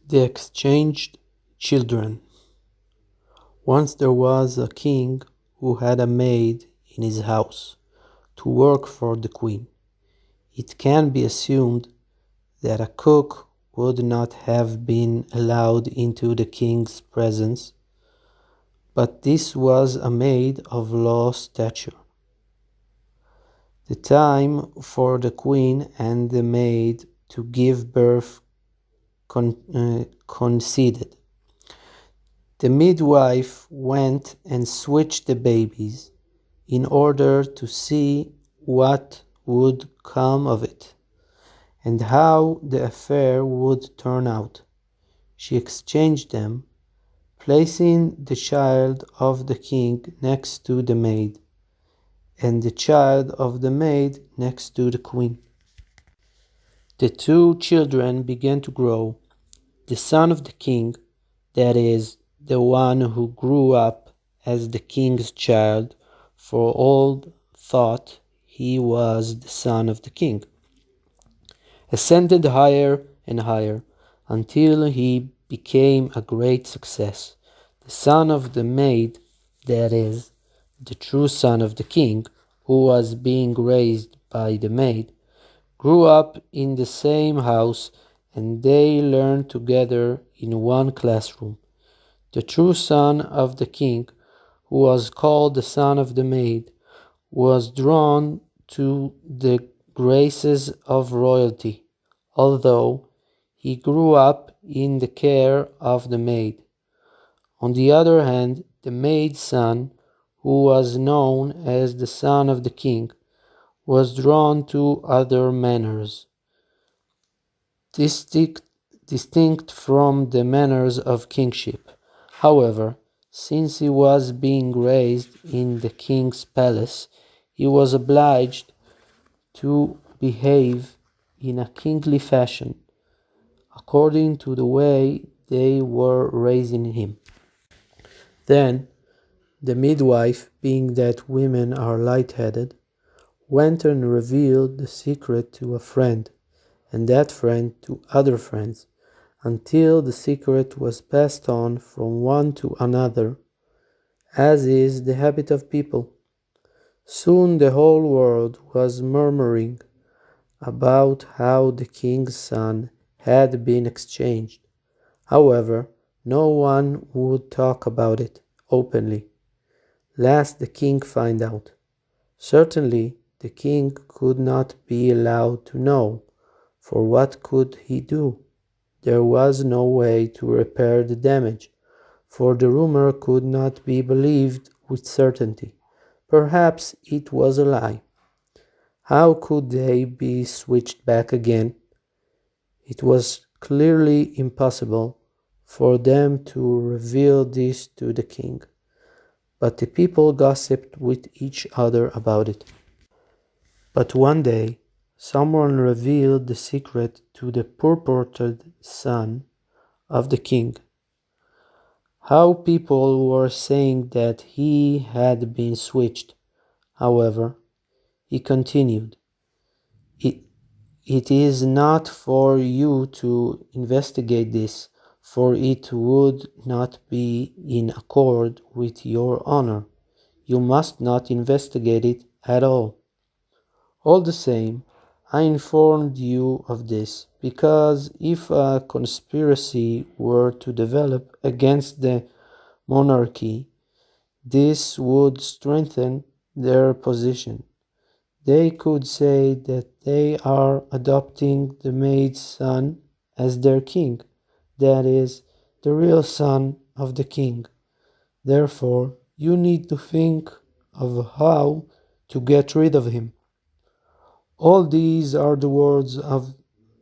They exchanged children. Once there was a king who had a maid in his house to work for the queen. It can be assumed that a cook would not have been allowed into the king's presence, but this was a maid of low stature. The time for the queen and the maid to give birth coincided. The midwife went and switched the babies in order to see what would come of it and how the affair would turn out. She exchanged them, placing the child of the king next to the maid, and the child of the maid next to the queen. The two children began to grow. The son of the king, that is, the one who grew up as the king's child, for all thought he was the son of the king, ascended higher and higher until he became a great success. The son of the maid, that is, the true son of the king, who was being raised by the maid, grew up in the same house, and they learned together in one classroom. The true son of the king, who was called the son of the maid, was drawn to the graces of royalty, although he grew up in the care of the maid. On the other hand, the maid's son, who was known as the son of the king, was drawn to other manners, distinct from the manners of kingship. However, since he was being raised in the king's palace, he was obliged to behave in a kingly fashion, according to the way they were raising him. Then the midwife, being that women are light-headed, went and revealed the secret to a friend, and that friend to other friends, until the secret was passed on from one to another, as is the habit of people. Soon the whole world was murmuring about how the king's son had been exchanged. However, no one would talk about it openly, lest the king find out. Certainly, the king could not be allowed to know, for what could he do? There was no way to repair the damage, for the rumor could not be believed with certainty. Perhaps it was a lie. How could they be switched back again? It was clearly impossible for them to reveal this to the king, but the people gossiped with each other about it. But one day, someone revealed the secret to the purported son of the king. How people were saying that he had been switched. However, he continued, It is not for you to investigate this, for it would not be in accord with your honor. You must not investigate it at all. All the same, I informed you of this, because if a conspiracy were to develop against the monarchy, this would strengthen their position. They could say that they are adopting the maid's son as their king, that is, the real son of the king. Therefore, you need to think of how to get rid of him. All these are the words of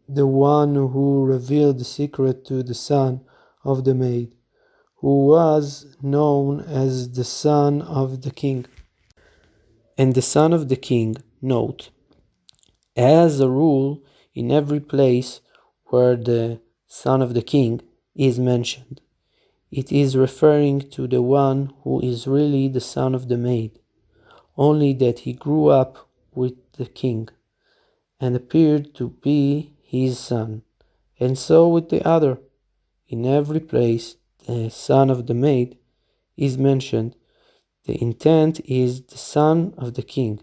the one who revealed the secret to the son of the maid, who was known as the son of the king. And the son of the king, note, as a rule, in every place where the son of the king is mentioned, it is referring to the one who is really the son of the maid, only that he grew up with the king and appeared to be his son, and so with the other. in every place the son of the maid is mentioned, the intent is the son of the king,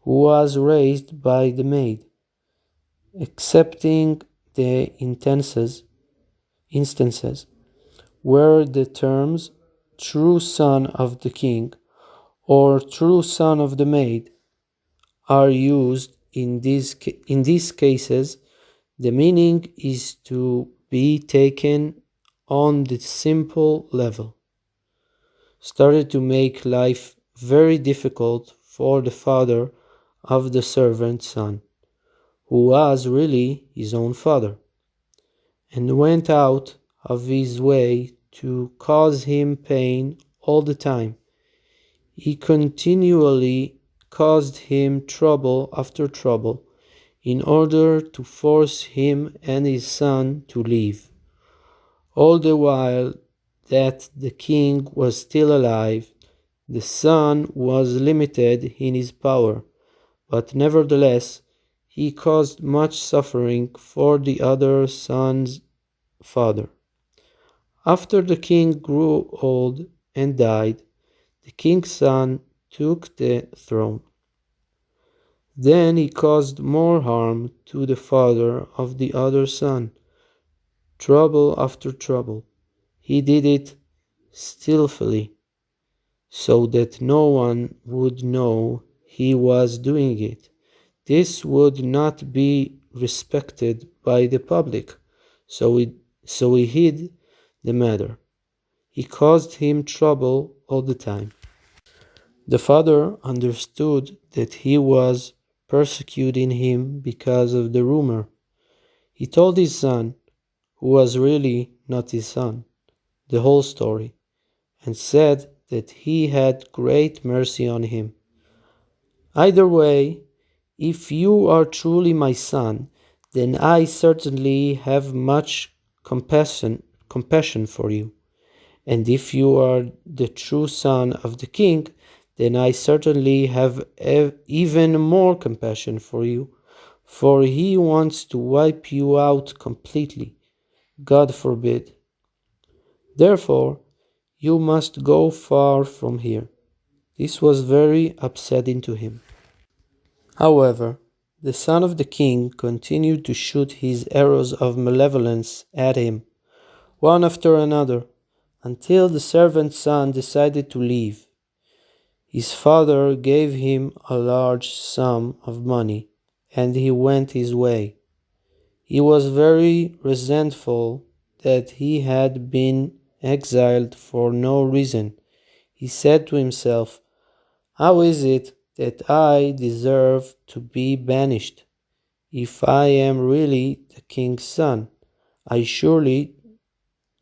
who was raised by the maid, excepting the instances where the terms true son of the king or true son of the maid are used. In these cases, the meaning is to be taken on the simple level, started to make life very difficult for the father of the servant son, who was really his own father, and went out of his way to cause him pain all the time. He continually caused him trouble after trouble in order to force him and his son to leave. All the while that the king was still alive, the son was limited in his power, but nevertheless he caused much suffering for the other son's father. After the king grew old and died, the king's son took the throne. Then he caused more harm to the father of the other son, trouble after trouble. He did it stealthily, so that no one would know he was doing it. This would not be respected by the public, so he hid the matter. He caused him trouble all the time. The father understood that he was persecuting him because of the rumor. He told his son, who was really not his son, the whole story, and said that he had great mercy on him. Either way, if you are truly my son, then I certainly have much compassion for you. And if you are the true son of the king, then I certainly have even more compassion for you, for he wants to wipe you out completely. God forbid. Therefore, you must go far from here. This was very upsetting to him. However, the son of the king continued to shoot his arrows of malevolence at him, one after another, until the servant's son decided to leave. His father gave him a large sum of money, and he went his way. He was very resentful that he had been exiled for no reason. He said to himself, "How is it that I deserve to be banished? If I am really the king's son, I surely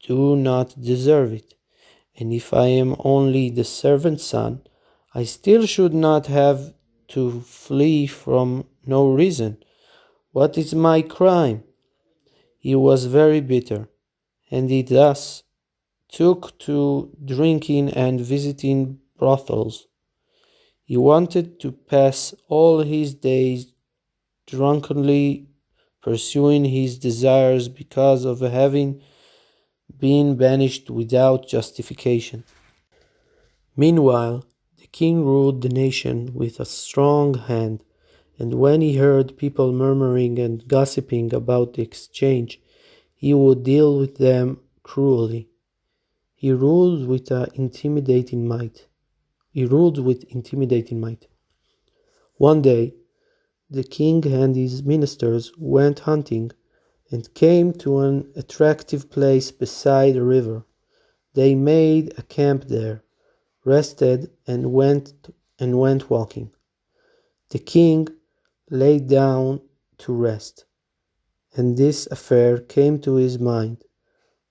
do not deserve it. And if I am only the servant's son, I still should not have to flee from no reason. What is my crime?" He was very bitter, and he thus took to drinking and visiting brothels. He wanted to pass all his days drunkenly pursuing his desires because of having been banished without justification. Meanwhile, the king ruled the nation with a strong hand, and when he heard people murmuring and gossiping about the exchange, he would deal with them cruelly. He ruled with intimidating might. One day, the king and his ministers went hunting and came to an attractive place beside a river. They made a camp there, rested, and went walking. The king lay down to rest, and this affair came to his mind,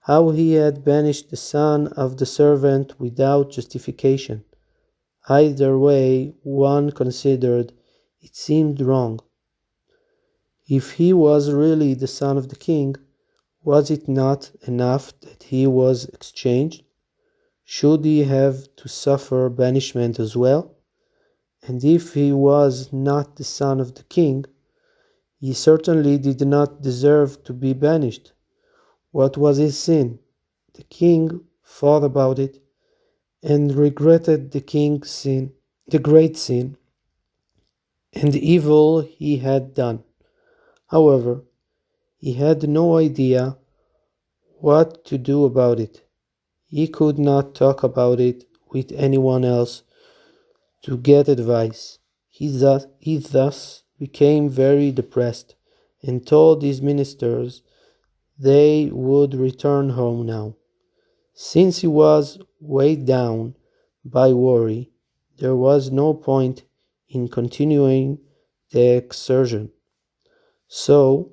how he had banished the son of the servant without justification. Either way one considered, it seemed wrong. If he was really the son of the king, was it not enough that he was exchanged? Should he have to suffer banishment as well? And if he was not the son of the king, he certainly did not deserve to be banished. What was his sin? The king thought about it and regretted the great sin and evil he had done. However, he had no idea what to do about it. He could not talk about it with anyone else to get advice. He thus became very depressed and told his ministers they would return home now. Since he was weighed down by worry, there was no point in continuing the excursion. So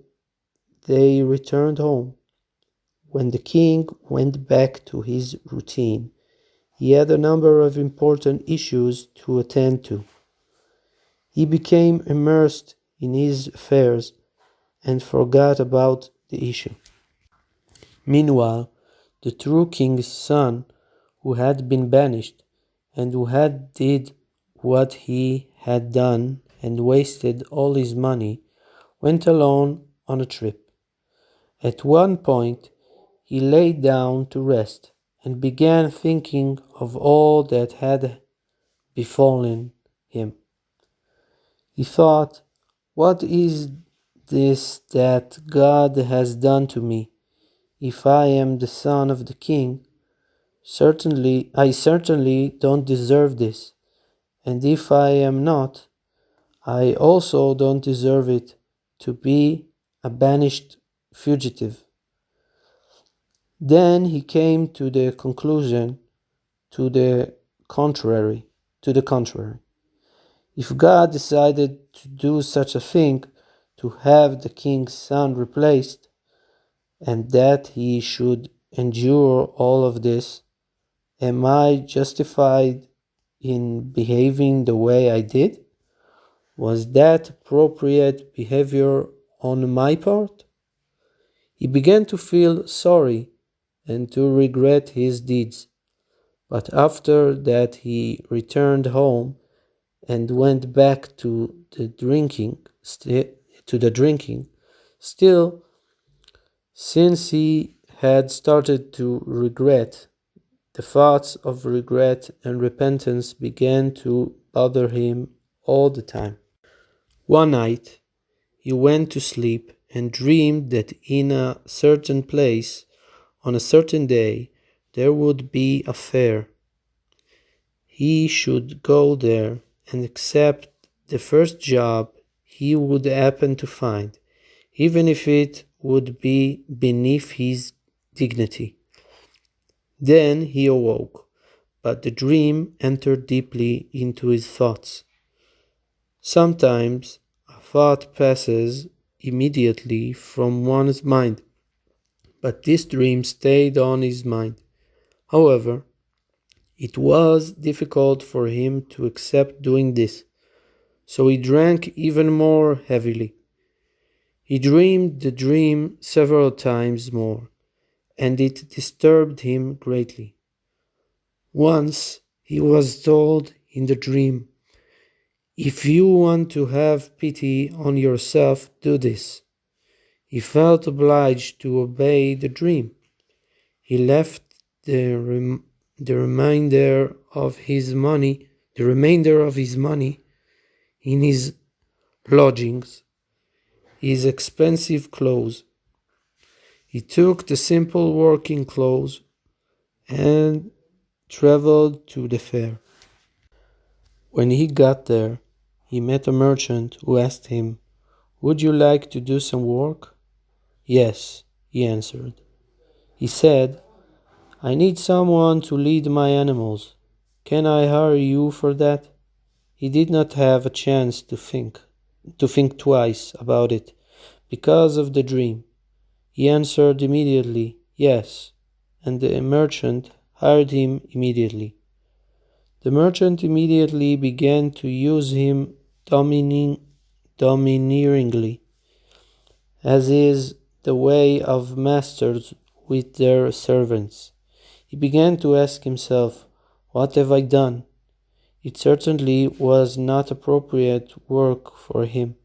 they returned home. When the king went back to his routine, he had a number of important issues to attend to. He became immersed in his affairs and forgot about the issue. Meanwhile, the true king's son, who had been banished, and who had did what he had done and wasted all his money, went alone on a trip. At one point, he lay down to rest and began thinking of all that had befallen him. He thought, "What is this that God has done to me? If I am the son of the king, I certainly don't deserve this. And if I am not, I also don't deserve it to be a banished fugitive." Then he came to the conclusion to the contrary. If God decided to do such a thing, to have the king's son replaced, and that he should endure all of this, am I justified in behaving the way I did? Was that appropriate behavior on my part? He began to feel sorry and to regret his deeds. But after that he returned home and went back to the drinking. Still, since he had started to regret, the thoughts of regret and repentance began to bother him all the time. One night, he went to sleep and dreamed that in a certain place, on a certain day, there would be a fair. He should go there and accept the first job he would happen to find, even if it would be beneath his dignity. Then he awoke, but the dream entered deeply into his thoughts. Sometimes a thought passes immediately from one's mind, but this dream stayed on his mind. However, it was difficult for him to accept doing this, so he drank even more heavily. He dreamed the dream several times more, and it disturbed him greatly. Once he was told in the dream, "If you want to have pity on yourself, do this." He felt obliged to obey the dream. He left the remainder of his money in his lodgings, his expensive clothes. He took the simple working clothes and traveled to the fair. When he got there, he met a merchant who asked him, "Would you like to do some work?" "Yes," he answered. He said, "I need someone to lead my animals. Can I hire you for that?" He did not have a chance to think twice about it because of the dream. He answered immediately, "Yes," and the merchant hired him immediately. The merchant immediately began to use him domineeringly, as is the way of masters with their servants. He began to ask himself, "What have I done?" It certainly was not appropriate work for him.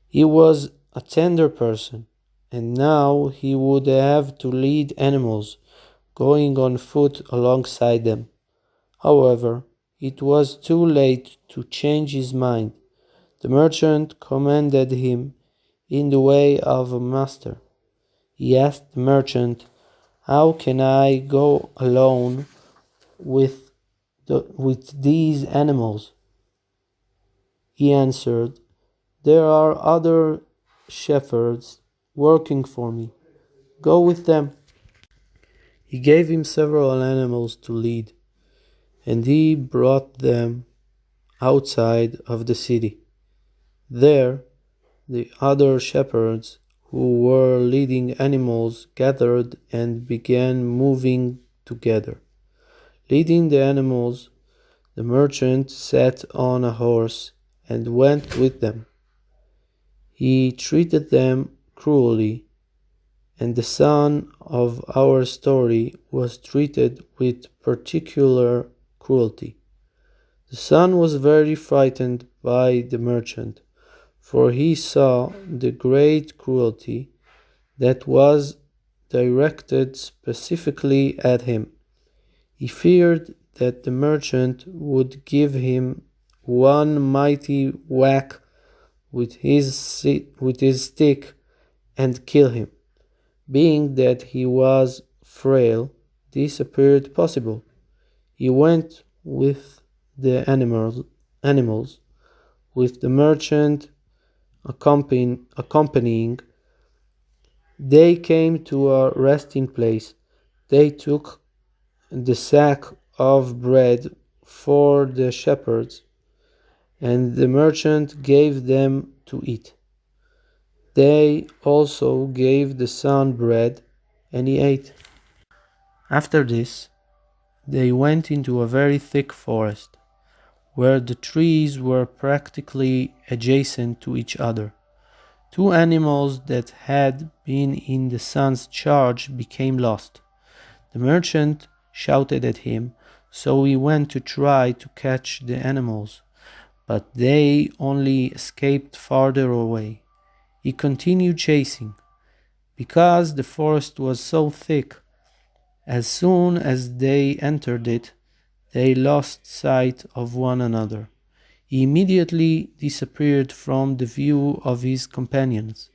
He was a tender person, and now he would have to lead animals, going on foot alongside them. However, it was too late to change his mind. The merchant commanded him in the way of a master. He asked the merchant, "How can I go alone with these animals?" He answered, "There are other shepherds working for me. Go with them." He gave him several animals to lead, and he brought them outside of the city. There, the other shepherds who were leading animals gathered and began moving together. Leading the animals, the merchant sat on a horse and went with them. He treated them cruelly, and the son of our story was treated with particular cruelty. The son was very frightened by the merchant, for he saw the great cruelty that was directed specifically at him. He feared that the merchant would give him one mighty whack with his stick and kill him. Being that he was frail, this appeared possible. He went with the animals, with the merchant accompanying. They came to a resting place. They took the sack of bread for the shepherds, and the merchant gave them to eat. They also gave the son bread, and he ate. After this, they went into a very thick forest, where the trees were practically adjacent to each other. Two animals that had been in the son's charge became lost. The merchant shouted at him, so he went to try to catch the animals, but they only escaped farther away. He continued chasing. Because the forest was so thick, as soon as they entered it, they lost sight of one another. He immediately disappeared from the view of his companions.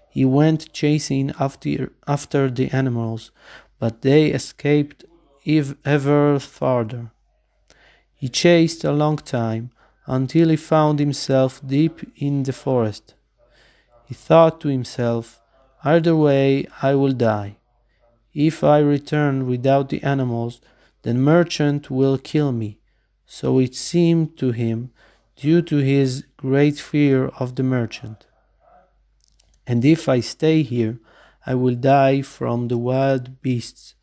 He went chasing after the animals, but they escaped ever farther. He chased a long time until he found himself deep in the forest. He thought to himself, "Either way, I will die. If I return without the animals, the merchant will kill me." So it seemed to him, due to his great fear of the merchant. "And if I stay here, I will die from the wild beasts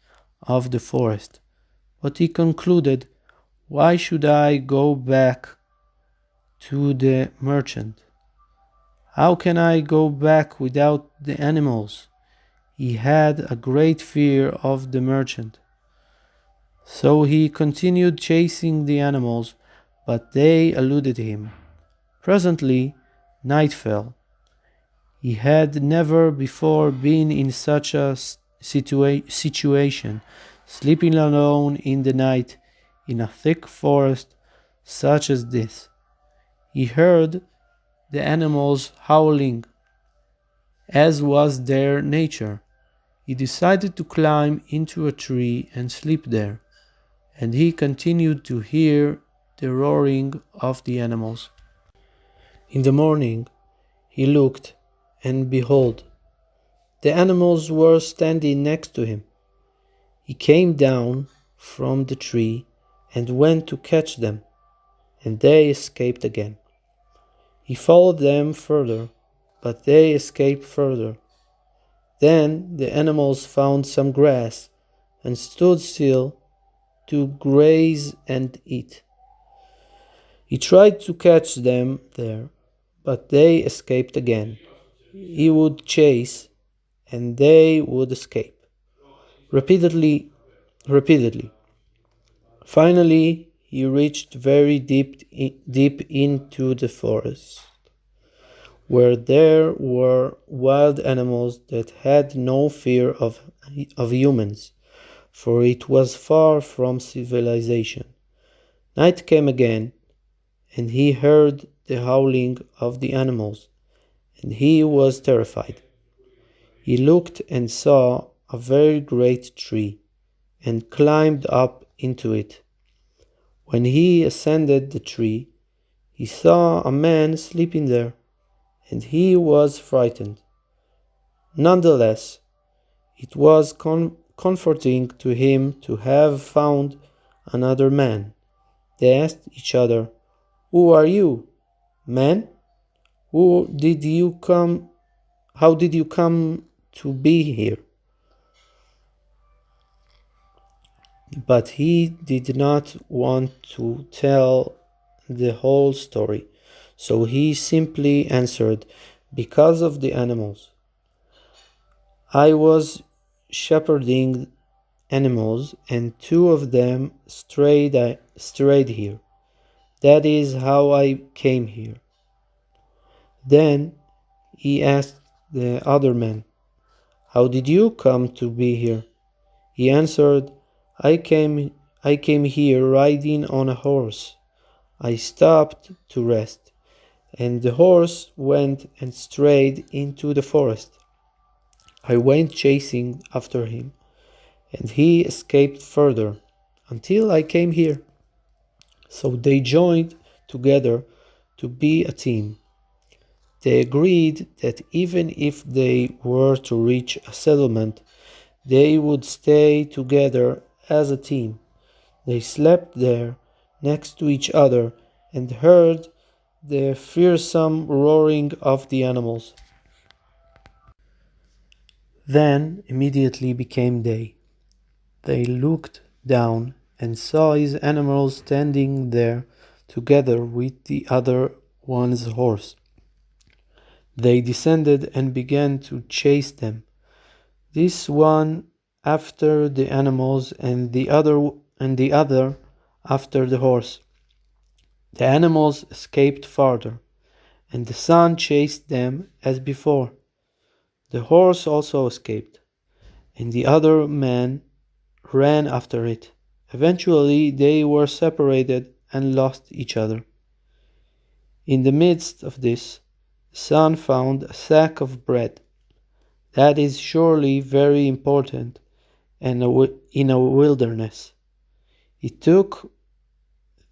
of the forest." But he concluded, "Why should I go back to the merchant? How can I go back without the animals?" He had a great fear of the merchant. So he continued chasing the animals, but they eluded him. Presently, night fell. He had never before been in such a situation, sleeping alone in the night in a thick forest such as this. He heard the animals howling, as was their nature. He decided to climb into a tree and sleep there, and he continued to hear the roaring of the animals. In the morning, he looked, and behold, the animals were standing next to him. He came down from the tree and went to catch them, and they escaped again. He followed them further, but they escaped further. Then the animals found some grass and stood still to graze and eat. He tried to catch them there, but they escaped again. He would chase, and they would escape. Repeatedly. Finally, he reached very deep into the forest, where there were wild animals that had no fear of humans, for it was far from civilization. Night came again, and he heard the howling of the animals, and he was terrified. He looked and saw a very great tree, and climbed up into it. When he ascended the tree, he saw a man sleeping there, and he was frightened. Nonetheless, it was comforting to him to have found another man. They asked each other, "Who are you, man? How did you come to be here?" But he did not want to tell the whole story, so he simply answered, "Because of the animals. I was shepherding animals, and two of them strayed here. That is how I came here." Then he asked the other man, "How did you come to be here?" He answered, I came here riding on a horse. I stopped to rest, and the horse went and strayed into the forest. I went chasing after him, and he escaped further, until I came here." So they joined together to be a team. They agreed that even if they were to reach a settlement, they would stay together as a team. They slept there next to each other and heard the fearsome roaring of the animals. Then immediately became day. They looked down and saw his animals standing there together with the other one's horse. They descended and began to chase them, this one after the animals and the other after the horse. The animals escaped farther, and the sun chased them as before. The horse also escaped, and the other man ran after it. Eventually they were separated and lost each other. In the midst of this, the son found a sack of bread. That is surely very important in a wilderness. He took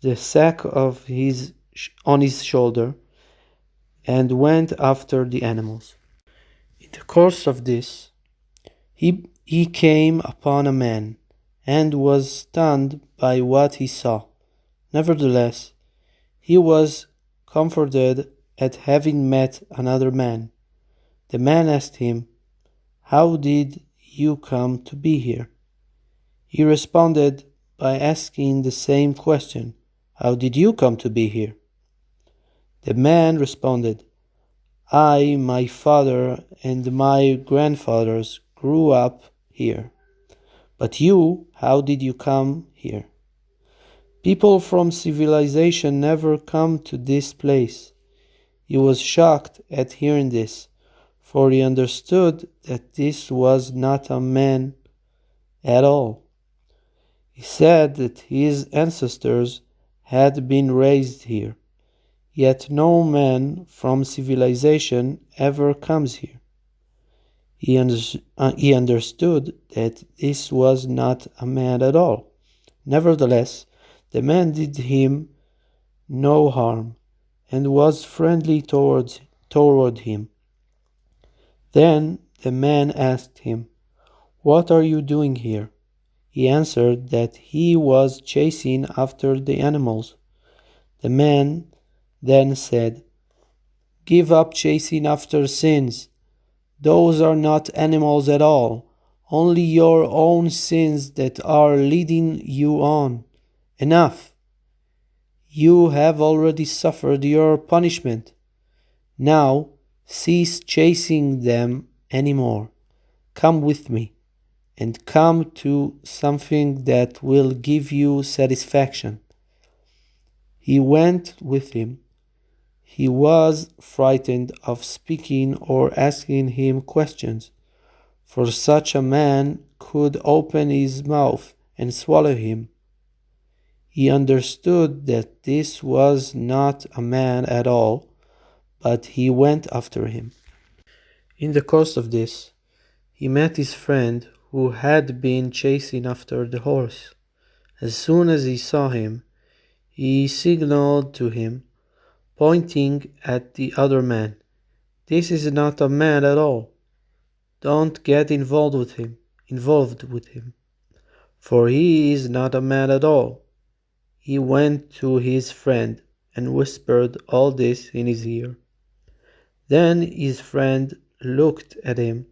the sack on his shoulder and went after the animals. In the course of this, he came upon a man and was stunned by what he saw. Nevertheless, he was comforted at having met another man. The man asked him, "How did you come to be here?" He responded by asking the same question, "How did you come to be here?" The man responded, "I, my father, and my grandfathers grew up here. But you, how did you come here?" People from civilization never come to this place. He was shocked at hearing this, for he understood that this was not a man at all. He said that his ancestors had been raised here, yet no man from civilization ever comes here. He understood that this was not a man at all. Nevertheless, the man did him no harm and was friendly toward him. Then the man asked him, "What are you doing here?" He answered that he was chasing after the animals. The man then said, "Give up chasing after sins. Those are not animals at all, only your own sins that are leading you on. Enough! You have already suffered your punishment. Now cease chasing them any more. Come with me, and come to something that will give you satisfaction." He went with him. He was frightened of speaking or asking him questions, for such a man could open his mouth and swallow him. He understood that this was not a man at all, but he went after him. In the course of this, he met his friend who had been chasing after the horse. As soon as he saw him, he signaled to him, pointing at the other man. "This is not a man at all. Don't get involved with him, for he is not a man at all." He went to his friend and whispered all this in his ear. Then his friend looked at him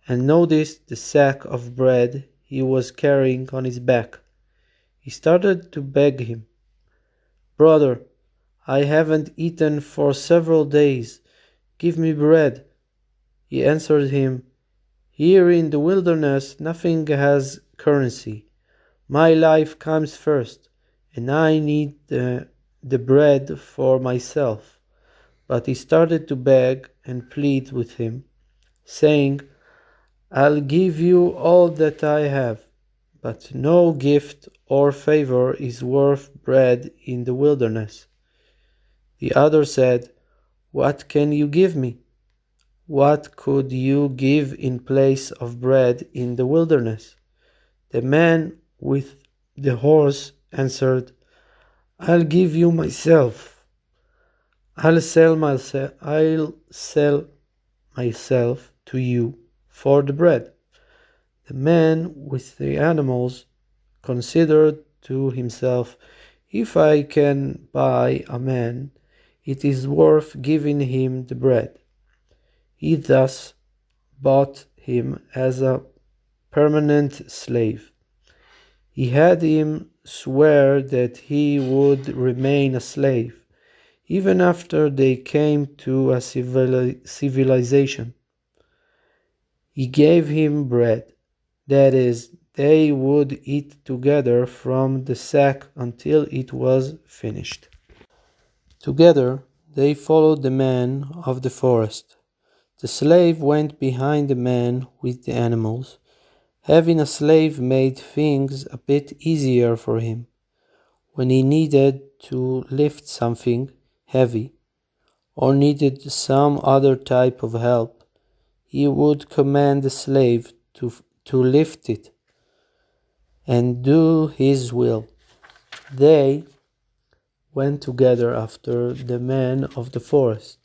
and noticed the sack of bread he was carrying on his back. He started to beg him, "Brother, I haven't eaten for several days. Give me bread." He answered him, "Here in the wilderness nothing has currency. My life comes first, and I need the bread for myself." But he started to beg and plead with him, saying, "I'll give you all that I have." But no gift or favor is worth bread in the wilderness. The other said, "What can you give me? What could you give in place of bread in the wilderness?" The man with the horse answered, "I'll give you myself. I'll sell myself to you for the bread." The man with the animals considered to himself, "If I can buy a man, it is worth giving him the bread." He thus bought him as a permanent slave. He had him swear that he would remain a slave, even after they came to a civilization. He gave him bread, that is, they would eat together from the sack until it was finished. Together they followed the man of the forest. The slave went behind the man with the animals. Having a slave made things a bit easier for him. When he needed to lift something heavy, or needed some other type of help, he would command the slave to lift it and do his will. They went together after the man of the forest.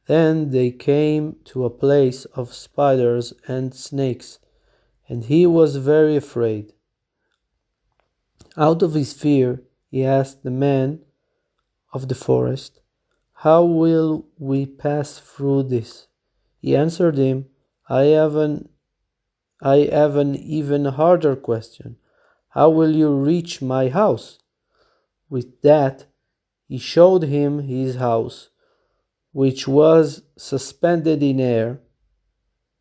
Then they came to a place of spiders and snakes, and he was very afraid. Out of his fear, he asked the man of the forest, "How will we pass through this?" He answered him, I have an even harder question. How will you reach my house?" With that, he showed him his house, which was suspended in air.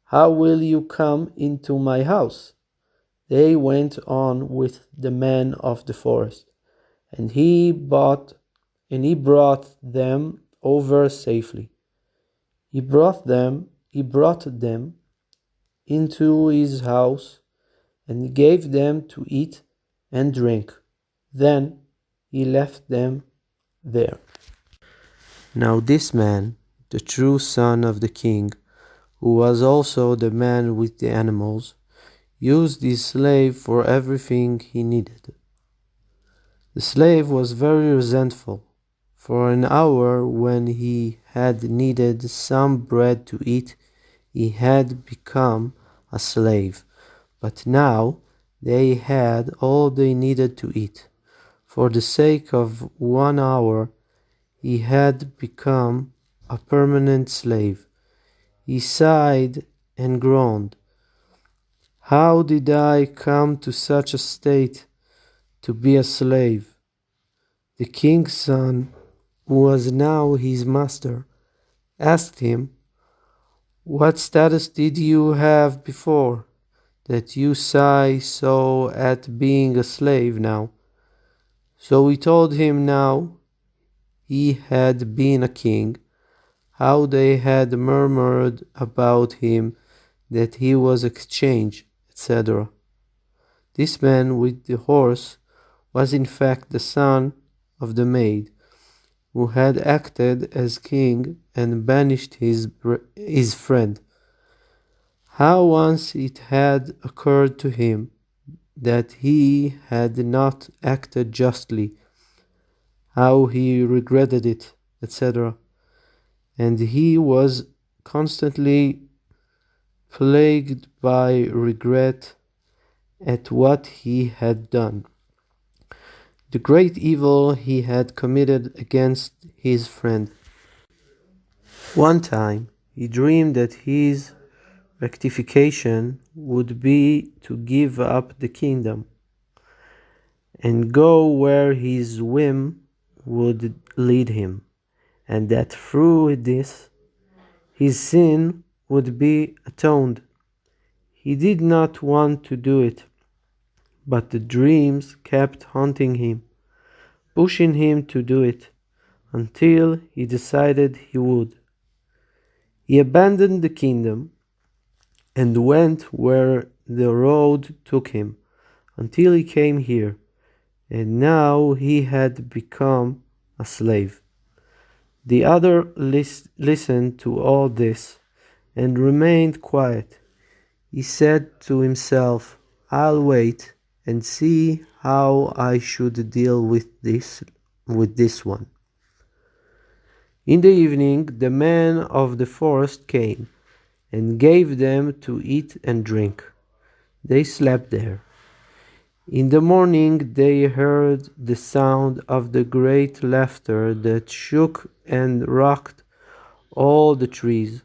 "How will you come into my house?" They went on with the man of the forest, and he brought them over safely. He brought them into his house and gave them to eat and drink. Then he left them there. Now this man, the true son of the king, who was also the man with the animals, used his slave for everything he needed. The slave was very resentful. For an hour when he had needed some bread to eat, he had become a slave. But now they had all they needed to eat. For the sake of 1 hour, he had become a permanent slave. He sighed and groaned. "How did I come to such a state, to be a slave?" The king's son, who was now his master, asked him, "What status did you have before, that you sigh so at being a slave now?" So he told him now he had been a king, how they had murmured about him that he was exchanged, etc. This man with the horse was in fact the son of the maid, who had acted as king and banished his friend. How once it had occurred to him that he had not acted justly, how he regretted it, etc. And he was constantly plagued by regret at what he had done, the great evil he had committed against his friend. One time he dreamed that his rectification would be to give up the kingdom and go where his whim would lead him, and that through this his sin would be atoned. He did not want to do it, but the dreams kept haunting him, pushing him to do it, until he decided he would. He abandoned the kingdom and went where the road took him, until he came here, and now he had become a slave. The other listened to all this and remained quiet. He said to himself, "I'll wait and see how I should deal with this one." In the evening, the man of the forest came and gave them to eat and drink. They slept there. In the morning they heard the sound of the great laughter that shook and rocked all the trees.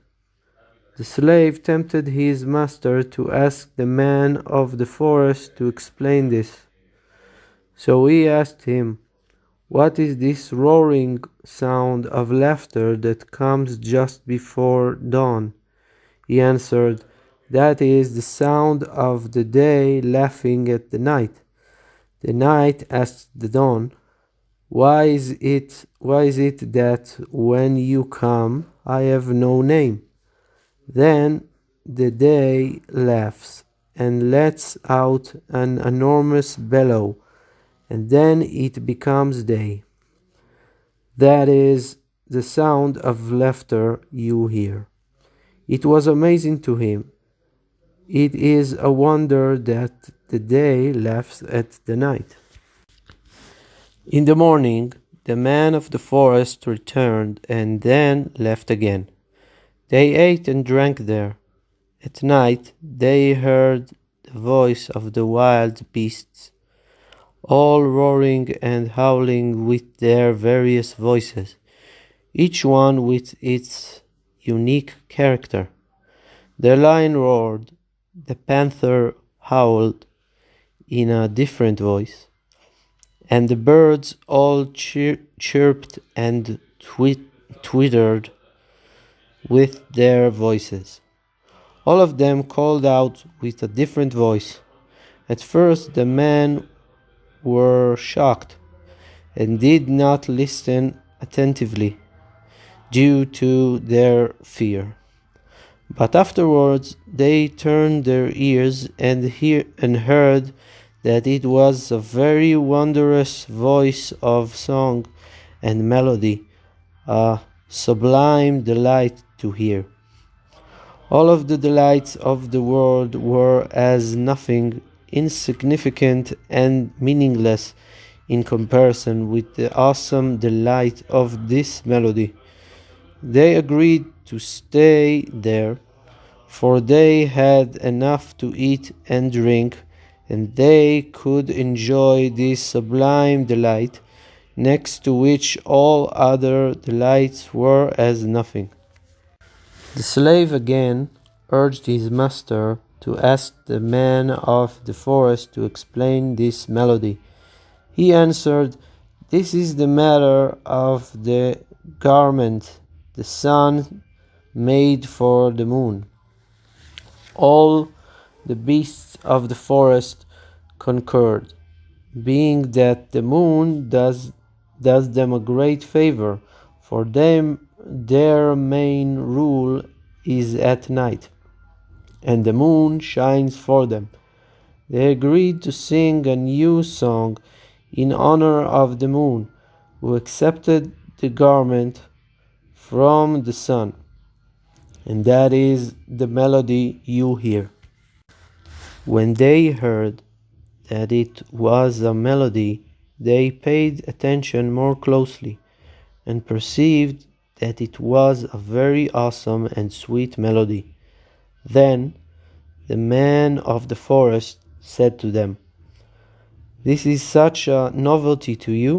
The slave tempted his master to ask the man of the forest to explain this. So he asked him, "What is this roaring sound of laughter that comes just before dawn?" He answered, "That is the sound of the day laughing at the night." The night asked the dawn, Why is it that when you come I have no name?" Then the day laughs and lets out an enormous bellow, and then it becomes day. That is the sound of laughter you hear. It was amazing to him. It is a wonder that the day laughs at the night. In the morning, the man of the forest returned and then left again. They ate and drank there. At night, they heard the voice of the wild beasts, all roaring and howling with their various voices, each one with its unique character. The lion roared, the panther howled in a different voice, and the birds all chirped and twittered with their voices. All of them called out with a different voice. At first the men were shocked and did not listen attentively due to their fear. But afterwards they turned their ears and heard that it was a very wondrous voice of song and melody, a sublime delight to hear. All of the delights of the world were as nothing, insignificant and meaningless in comparison with the awesome delight of this melody. They agreed to stay there, for they had enough to eat and drink, and they could enjoy this sublime delight, next to which all other delights were as nothing. The slave again urged his master to ask the man of the forest to explain this melody. He answered, "This is the matter of the garment the sun made for the moon." All the beasts of the forest concurred, being that the moon does does them a great favor, for them their main rule is at night, and the moon shines for them. They agreed to sing a new song in honor of the moon, who accepted the garment from the sun. And that is the melody you hear. When they heard that it was a melody, they paid attention more closely and perceived that it was a very awesome and sweet melody. Then the man of the forest said to them, "This is such a novelty to you?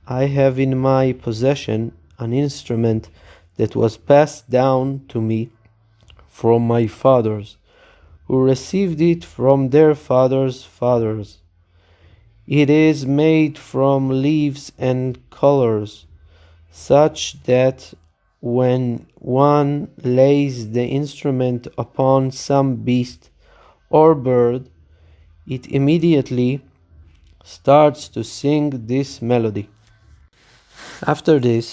I have in my possession an instrument that was passed down to me from my fathers, who received it from their fathers' fathers. It is made from leaves and colors, such that when one lays the instrument upon some beast or bird, it immediately starts to sing this melody." After this,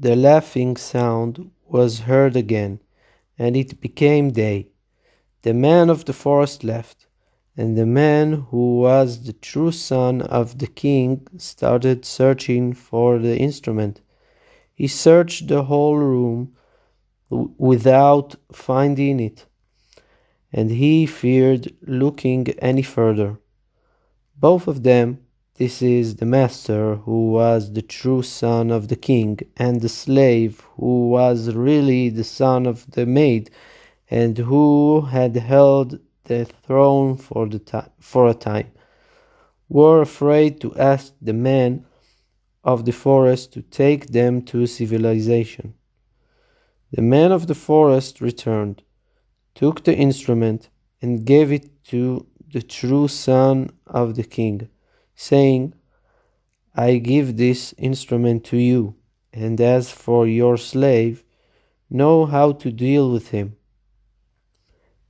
the laughing sound was heard again, and it became day. The man of the forest left, and the man who was the true son of the king started searching for the instrument. He searched the whole room without finding it, and he feared looking any further. Both of them, this is the master who was the true son of the king, and the slave who was really the son of the maid, and who had held the throne for a time, were afraid to ask the man of the forest to take them to civilization. The man of the forest returned, took the instrument, and gave it to the true son of the king, saying, "I give this instrument to you, and as for your slave, know how to deal with him."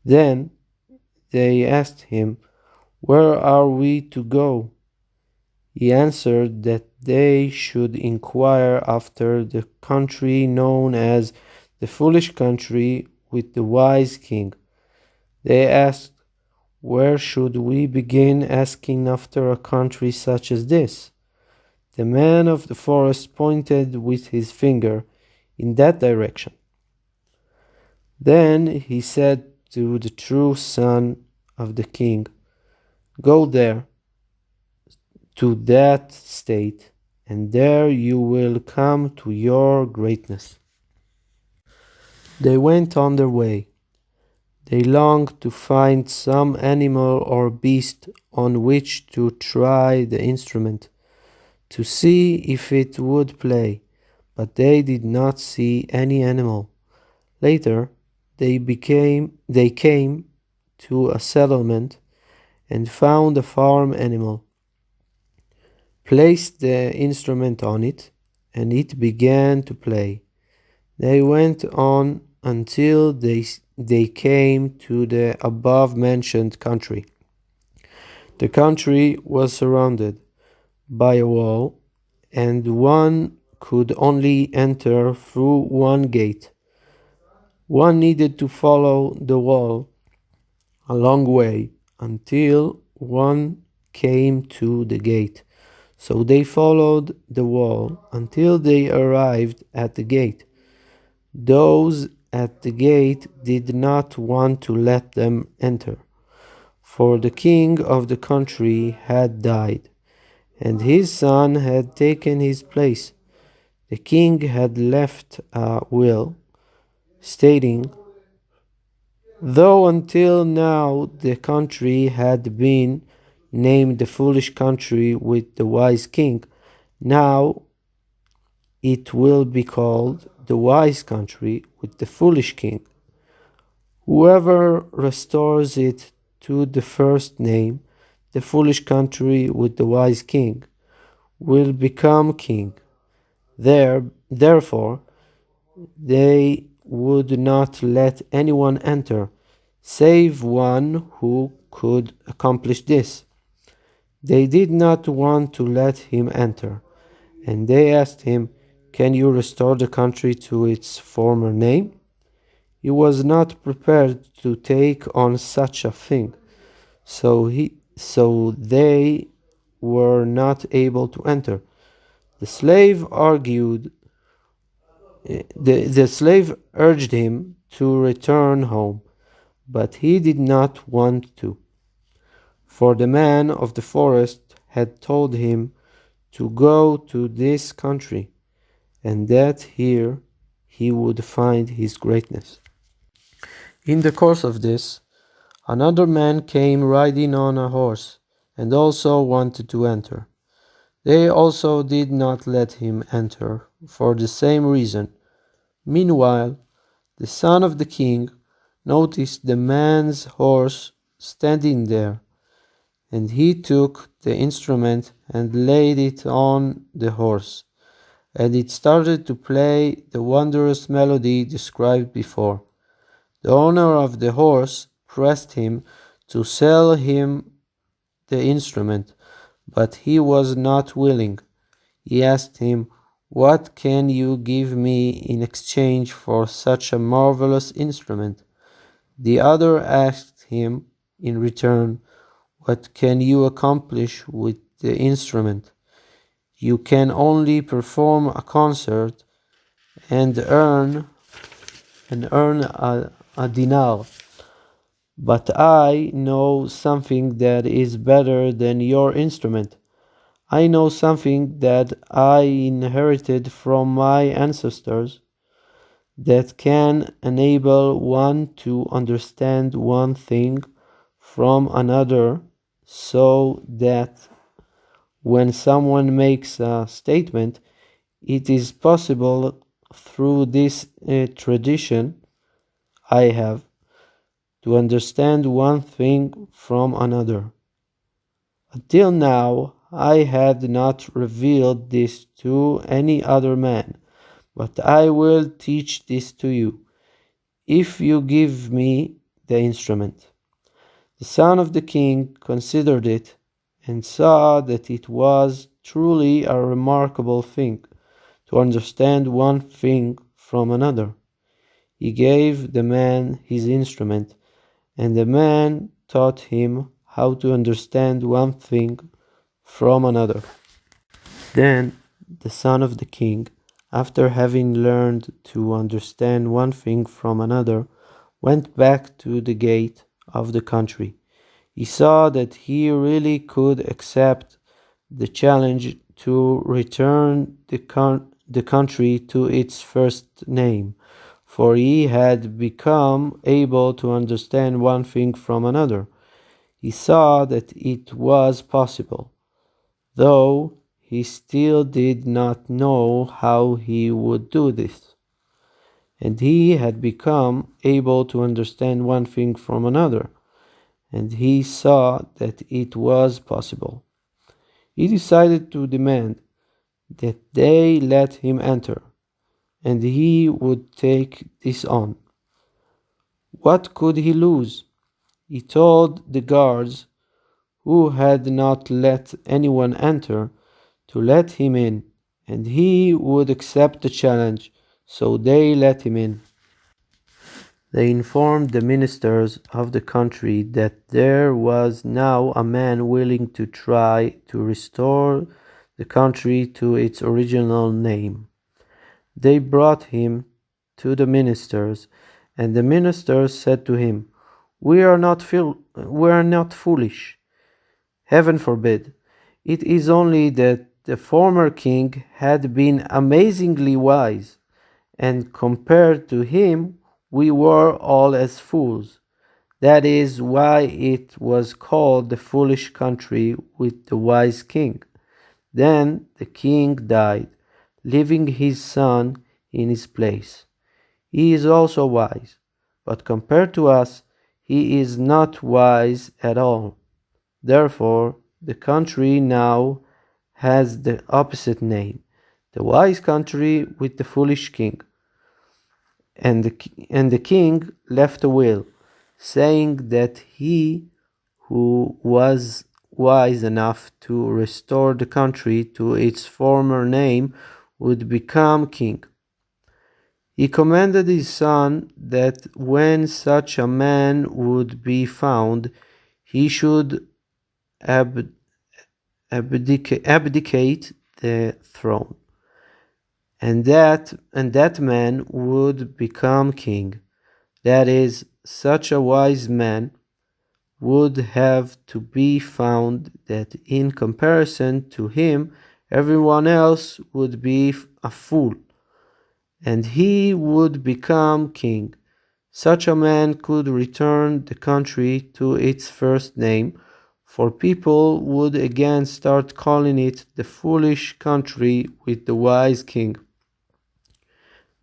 Then they asked him, "Where are we to go?" He answered that they should inquire after the country known as the foolish country with the wise king. They asked, "Where should we begin asking after a country such as this?" The man of the forest pointed with his finger in that direction. Then he said to the true son of the king, "Go there, to that state, and there you will come to your greatness." They went on their way. They longed to find some animal or beast on which to try the instrument, to see if it would play, but they did not see any animal. Later, they came to a settlement and found a farm animal, placed the instrument on it, and it began to play. They went on until they came to the above-mentioned country. The country was surrounded by a wall, and one could only enter through one gate. One needed to follow the wall a long way until one came to the gate. So they followed the wall until they arrived at the gate. Those at the gate did not want to let them enter, for the king of the country had died, and his son had taken his place. The king had left a will, stating, "Though until now the country had been named the foolish country with the wise king, now it will be called the wise country with the foolish king. Whoever restores it to the first name, the foolish country with the wise king, will become king." Therefore, they would not let anyone enter, save one who could accomplish this. They did not want to let him enter, And they asked him, "Can you restore the country to its former name?" He was not prepared to take on such a thing, so they were not able to enter. The slave argued. The slave urged him to return home, but he did not want to, for the man of the forest had told him to go to this country, and that here he would find his greatness. In the course of this, another man came riding on a horse, and also wanted to enter. They also did not let him enter, for the same reason. Meanwhile, the son of the king noticed the man's horse standing there, and he took the instrument and laid it on the horse, and it started to play the wondrous melody described before. The owner of the horse pressed him to sell him the instrument, but he was not willing. He asked him, "What can you give me in exchange for such a marvelous instrument?" The other asked him in return, "What can you accomplish with the instrument? You can only perform a concert and earn a dinar. But I know something that is better than your instrument. I know something that I inherited from my ancestors that can enable one to understand one thing from another, so that when someone makes a statement, it is possible through this tradition I have to understand one thing from another. Until now, I had not revealed this to any other man, but I will teach this to you, if you give me the instrument." The son of the king considered it, and saw that it was truly a remarkable thing to understand one thing from another. He gave the man his instrument, and the man taught him how to understand one thing from another. Then the son of the king, after having learned to understand one thing from another, went back to the gate of the country. He saw that he really could accept the challenge to return the country to its first name, for he had become able to understand one thing from another. He saw that it was possible, though he still did not know how he would do this. And he had become able to understand one thing from another, and he saw that it was possible. He decided to demand that they let him enter, and he would take this on. What could he lose? He told the guards, who had not let anyone enter, to let him in, and he would accept the challenge, so they let him in. They informed the ministers of the country that there was now a man willing to try to restore the country to its original name. They brought him to the ministers, and the ministers said to him, we are not foolish. Heaven forbid. It is only that the former king had been amazingly wise, and compared to him we were all as fools. That is why it was called the foolish country with the wise king. Then the king died, leaving his son in his place. He is also wise, but compared to us, he is not wise at all. Therefore, the country now has the opposite name, the wise country with the foolish king. And the king left a will, saying that he who was wise enough to restore the country to its former name would become king. He commanded his son that when such a man would be found, he should abdicate the throne, and that man would become king. That is, such a wise man would have to be found that in comparison to him, everyone else would be a fool, and he would become king. Such a man could return the country to its first name, for people would again start calling it the foolish country with the wise king.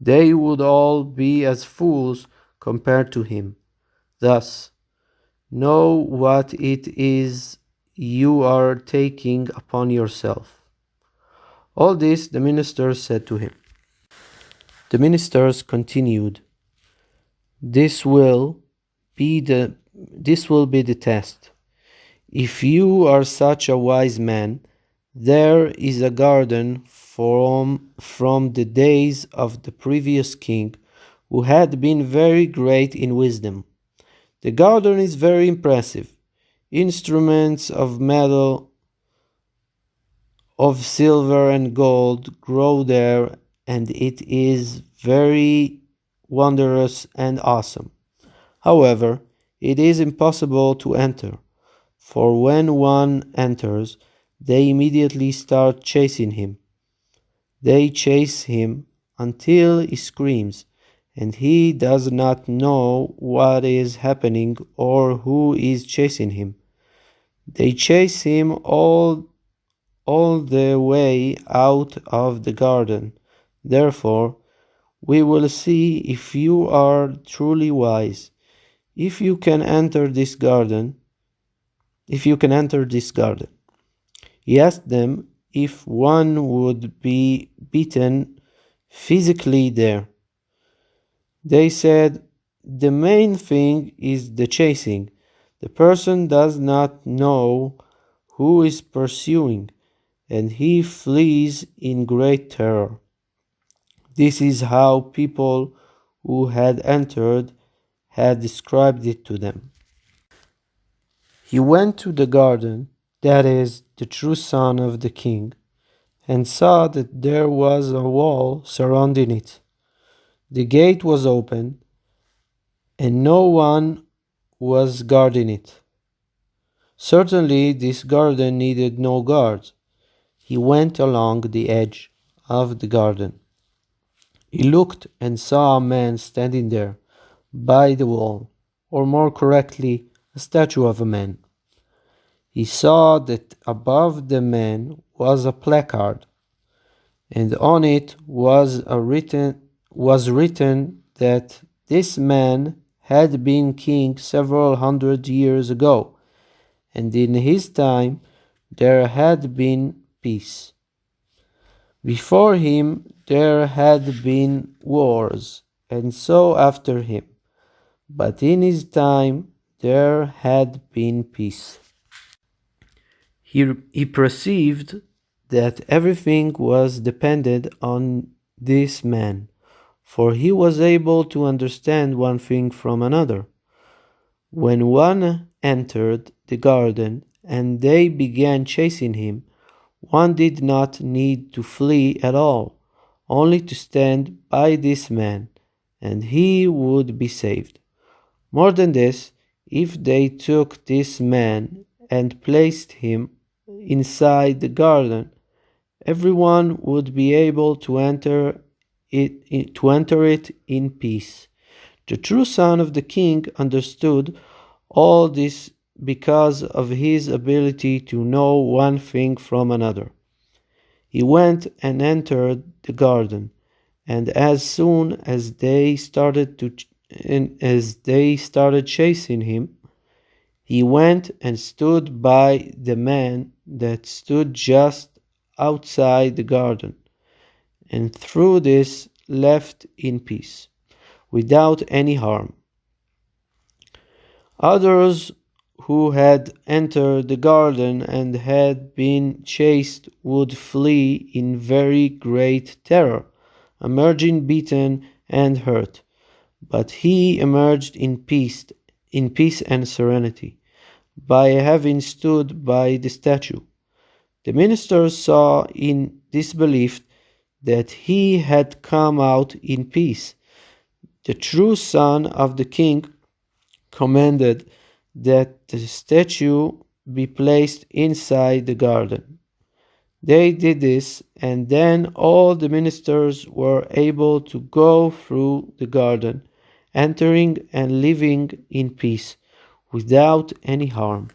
They would all be as fools compared to him. Thus, know what it is you are taking upon yourself. All this the ministers said to him. The ministers continued, This will be the test. If you are such a wise man, there is a garden from the days of the previous king, who had been very great in wisdom. The garden is very impressive. Instruments of metal, of silver and gold grow there, and it is very wondrous and awesome. However, it is impossible to enter, for when one enters, they immediately start chasing him. They chase him until he screams, and he does not know what is happening or who is chasing him. They chase him all the way out of the garden. Therefore, we will see if you are truly wise. If you can enter this garden. He asked them if one would be beaten physically there. They said, the main thing is the chasing. The person does not know who is pursuing, and he flees in great terror. This is how people who had entered had described it to them. He went to the garden, that is, the true son of the king, and saw that there was a wall surrounding it. The gate was open, and no one was guarding it. Certainly, this garden needed no guard. He went along the edge of the garden. He looked and saw a man standing there by the wall, or more correctly, a statue of a man. He saw that above the man was a placard, and on it was written that this man had been king several hundred years ago, and in his time there had been peace. Before him there had been wars, and so after him, but in his time there had been peace. He perceived that everything was dependent on this man, for he was able to understand one thing from another. When one entered the garden and they began chasing him, one did not need to flee at all, only to stand by this man, and he would be saved. More than this, if they took this man and placed him inside the garden, everyone would be able to enter it in peace. The true son of the king understood all this because of his ability to know one thing from another. He went and entered the garden, and as soon as they started chasing him, he went and stood by the man that stood just outside the garden, and through this left in peace, without any harm. Others who had entered the garden and had been chased would flee in very great terror, emerging beaten and hurt. But he emerged in peace and serenity, by having stood by the statue. The ministers saw in disbelief that he had come out in peace. The true son of the king commanded that the statue be placed inside the garden. They did this, and then all the ministers were able to go through the garden, entering and living in peace, without any harm.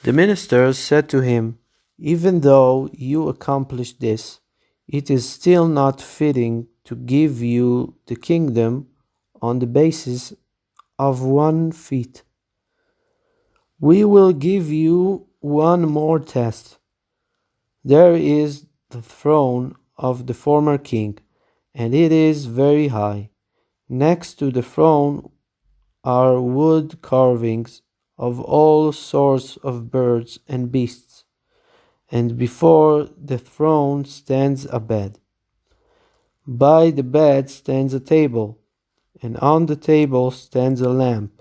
The ministers said to him, "Even though you accomplished this, it is still not fitting to give you the kingdom on the basis of 1 feet. We will give you one more test. There is the throne of the former king, and it is very high. Next to the throne are wood carvings of all sorts of birds and beasts, and before the throne stands a bed. By the bed stands a table, and on the table stands a lamp.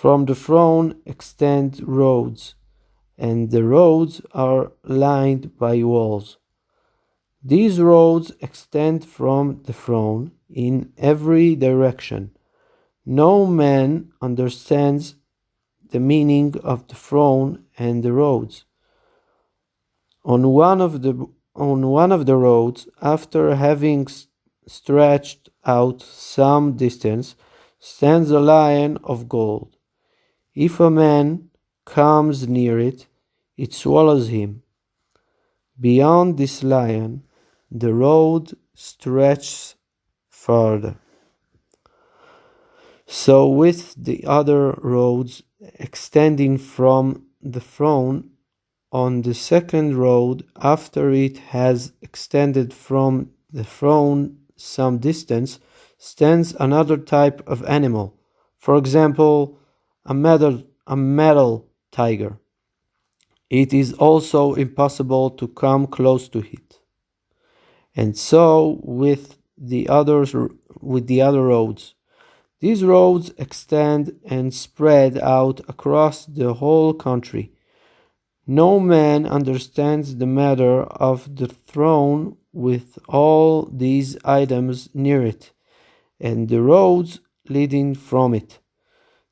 From the throne extend roads, and the roads are lined by walls. These roads extend from the throne in every direction. No man understands the meaning of the throne and the roads. On one of the roads, after having stretched out some distance, stands a lion of gold. If a man comes near it, it swallows him. Beyond this lion, the road stretches farther. So with the other roads extending from the throne, on the second road, after it has extended from the throne some distance, stands another type of animal. For example, a metal tiger. It is also impossible to come close to it. And so with the other roads. These roads extend and spread out across the whole country. No man understands the matter of the throne with all these items near it, and the roads leading from it.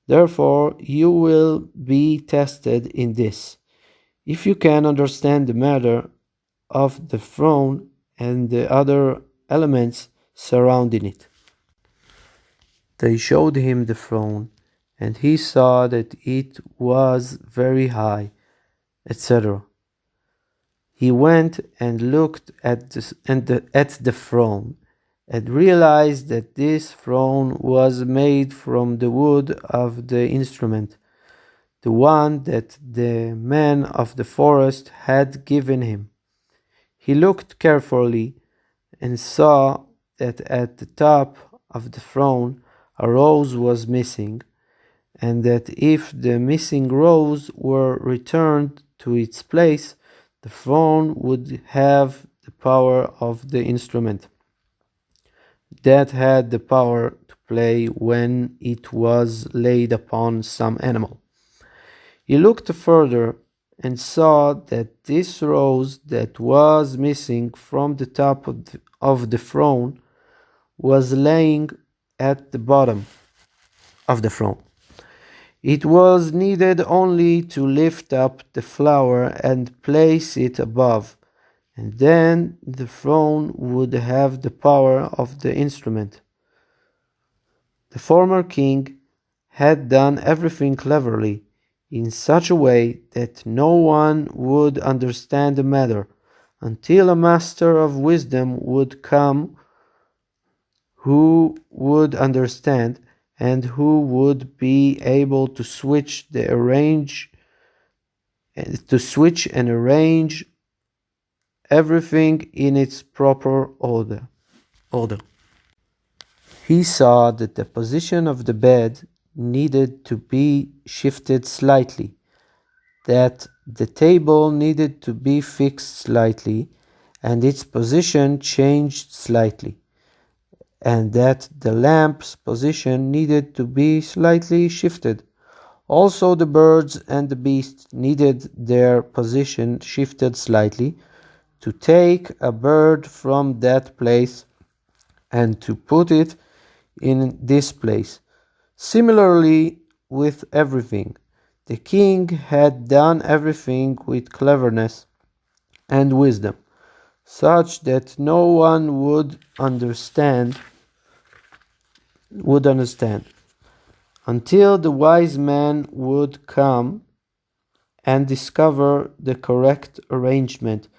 Therefore, you will be tested in this, if you can understand the matter of the throne and the other elements surrounding it. They showed him the throne, and he saw that it was very high, etc. He went and looked at the throne, and realized that this throne was made from the wood of the instrument, the one that the man of the forest had given him. He looked carefully and saw that at the top of the throne a rose was missing, and that if the missing rose were returned to its place, the throne would have the power of the instrument that had the power to play when it was laid upon some animal. He looked further and saw that this rose that was missing from the top of the throne was laying at the bottom of the throne. It was needed only to lift up the flower and place it above, and then the throne would have the power of the instrument. The former king had done everything cleverly, in such a way that no one would understand the matter, until a master of wisdom would come who would understand and who would be able to switch and arrange everything in its proper order. He saw that the position of the bed, needed to be shifted slightly, that the table needed to be fixed slightly, and its position changed slightly, and that the lamp's position needed to be slightly shifted. Also, the birds and the beasts needed their position shifted slightly, to take a bird from that place and to put it in this place. Similarly, with everything, the king had done everything with cleverness and wisdom, such that no one would understand until the wise man would come and discover the correct arrangement.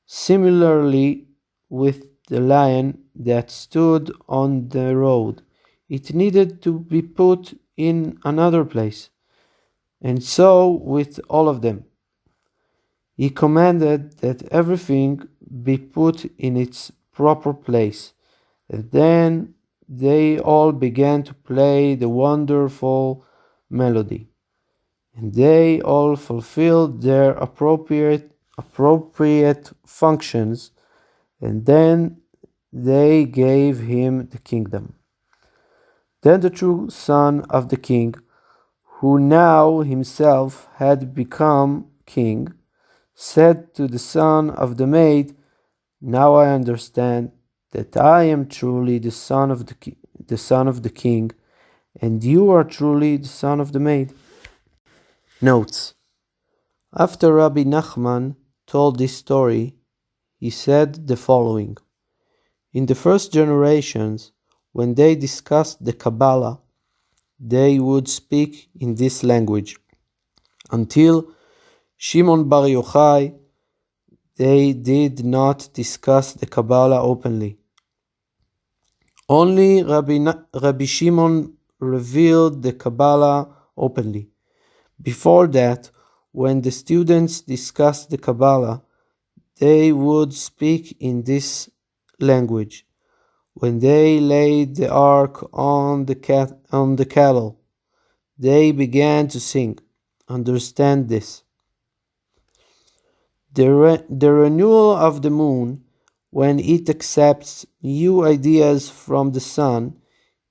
Similarly, with the lion that stood on the road, it needed to be put in another place. And so with all of them. He commanded that everything be put in its proper place. And then they all began to play the wonderful melody. And they all fulfilled their appropriate functions, and then they gave him the kingdom. Then the true son of the king, who now himself had become king, said to the son of the maid, "Now I understand that I am truly the son of the king, and you are truly the son of the maid." Notes: after Rabbi Nachman told this story, he said the following: in the first generations, when they discussed the Kabbalah, they would speak in this language. Until Shimon Bar Yochai, they did not discuss the Kabbalah openly. Only Rabbi Shimon revealed the Kabbalah openly. Before that, when the students discussed the Kabbalah, they would speak in this language. When they laid the ark on the cattle, they began to sing. Understand this. The renewal of the moon, when it accepts new ideas from the sun,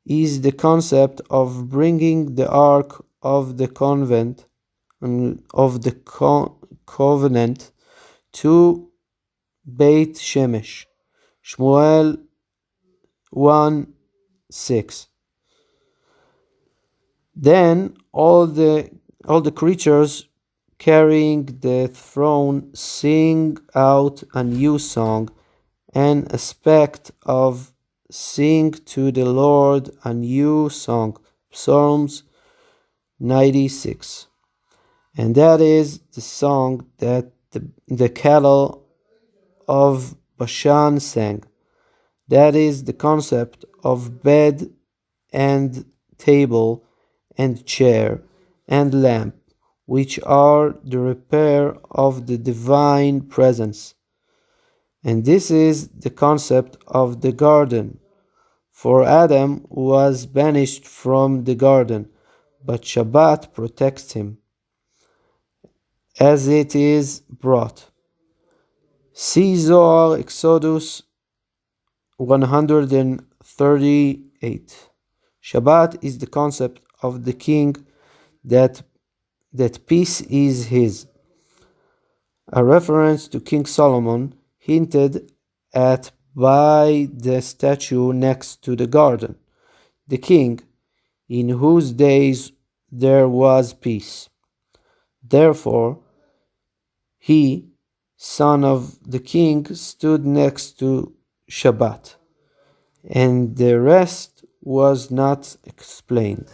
is the concept of bringing the ark of the covenant to Beit Shemesh. Shmuel 1:6. Then all the creatures carrying the throne sing out a new song, an aspect of sing to the Lord a new song. Psalms 96. And that is the song that the cattle of Bashan sang. That is the concept of bed and table and chair and lamp, which are the repair of the divine presence. And this is the concept of the garden. For Adam was banished from the garden, but Shabbat protects him, as it is brought. See Zohar, Exodus 138. Shabbat is the concept of the king that peace is his. A reference to King Solomon hinted at by the statue next to the garden, the king in whose days there was peace. Therefore, he, son of the king, stood next to Shabbat, and the rest was not explained.